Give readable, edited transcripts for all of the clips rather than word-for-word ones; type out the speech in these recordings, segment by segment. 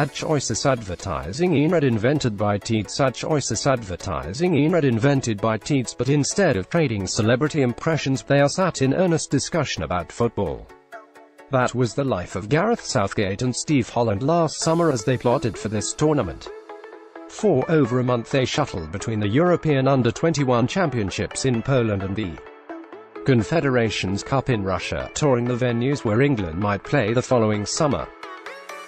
AdChoicesADVERTISINGinRead invented by TeadsAdChoicesADVERTISINGinRead invented by Teads, but instead of trading celebrity impressions, they are sat in earnest discussion about football. That was the life of Gareth Southgate and Steve Holland last summer as they plotted for this tournament. For over a month they shuttled between the European Under-21 Championships in Poland and the Confederations Cup in Russia, touring the venues where England might play the following summer.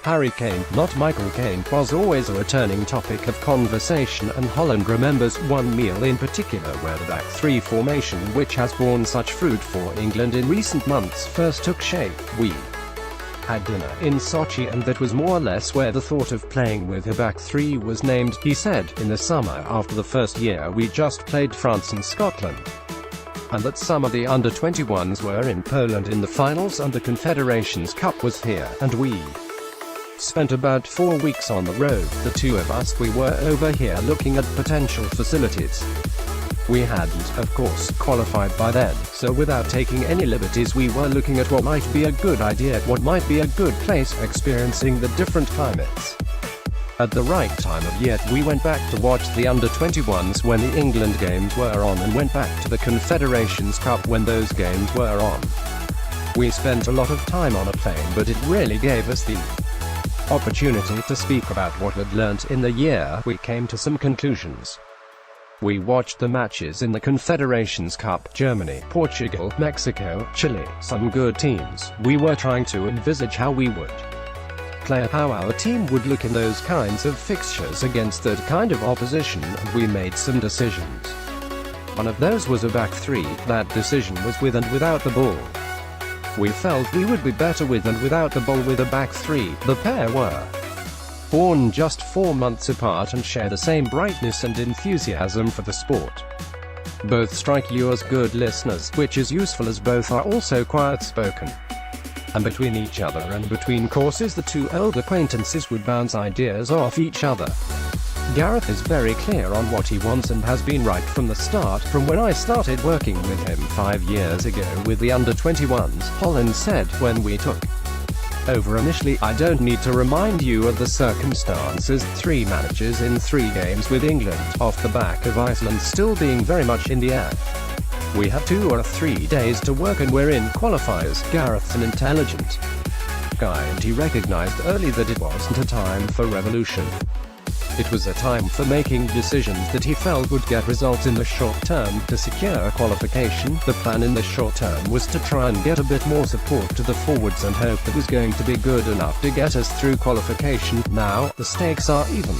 Harry Kane, not Michael Caine, was always a returning topic of conversation, and Holland remembers one meal in particular where the back three formation, which has borne such fruit for England in recent months, first took shape. "We had dinner in Sochi, and that was more or less where the thought of playing with a back three was named," he said, in the summer after the first year we just played France and Scotland. And that some of the under-21s were in Poland in the finals, and the Confederations Cup was here, and we spent about 4 weeks on the road, the two of us. We were over here looking at potential facilities. We hadn't, of course, qualified by then, so without taking any liberties we were looking at what might be a good idea, what might be a good place, experiencing the different climates. At the right time of year, we went back to watch the under-21s when the England games were on, and went back to the Confederations Cup when those games were on. We spent a lot of time on a plane, but it really gave us the opportunity to speak about what we'd learnt in the year. We came to some conclusions. We watched the matches in the Confederations Cup, Germany, Portugal, Mexico, Chile, some good teams. We were trying to envisage how we would play, how our team would look in those kinds of fixtures against that kind of opposition, and we made some decisions. One of those was a back three. That decision was with and without the ball. We felt we would be better with and without the ball with a back three. The pair were born just 4 months apart and share the same brightness and enthusiasm for the sport. Both strike you as good listeners, which is useful as both are also quiet-spoken. And between each other and between courses, the two old acquaintances would bounce ideas off each other. Gareth is very clear on what he wants and has been right from the start, from when I started working with him 5 years ago with the under-21s, Holland said, when we took over initially. "I don't need to remind you of the circumstances, 3 managers in 3 games with England, off the back of Iceland still being very much in the air. We have 2 or 3 days to work and we're in qualifiers." Gareth's an intelligent guy, and he recognized early that it wasn't a time for revolution. It was a time for making decisions that he felt would get results in the short term. To secure qualification, the plan in the short term was to try and get a bit more support to the forwards and hope that was going to be good enough to get us through qualification. Now, the stakes are even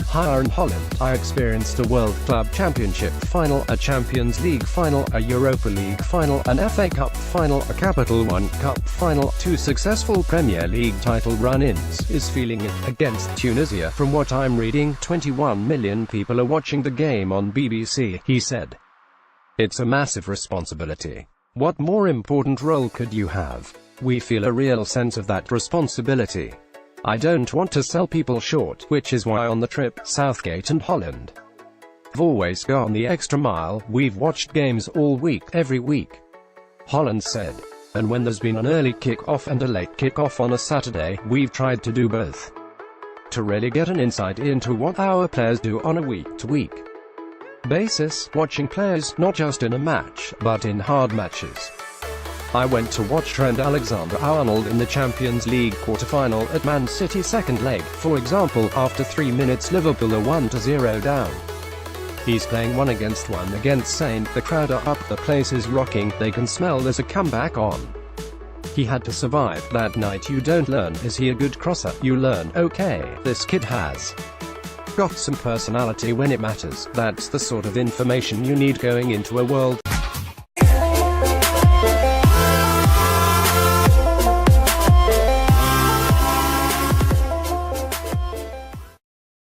higher. In Holland, I experienced a World Club Championship final, a Champions League final, a Europa League final, an FA Cup final, a Capital One Cup final, 2 successful Premier League title run-ins. Is feeling it against Tunisia. From what I'm reading, 21 million people are watching the game on BBC, he said. It's a massive responsibility. What more important role could you have? We feel a real sense of that responsibility. I don't want to sell people short, which is why on the trip, Southgate and Holland have always gone the extra mile. We've watched games all week, every week, Holland said. And when there's been an early kick-off and a late kick-off on a Saturday, we've tried to do both, to really get an insight into what our players do on a week-to-week basis, watching players, not just in a match, but in hard matches. I went to watch Trent Alexander-Arnold in the Champions League quarter-final at Man City's second leg, for example. After 3 minutes Liverpool are 1-0 down. He's playing 1-against-1 against Saint. The crowd are up, the place is rocking, they can smell there's a comeback on. He had to survive that night. You don't learn, is he a good crosser? You learn, okay, this kid has got some personality when it matters. That's the sort of information you need going into a World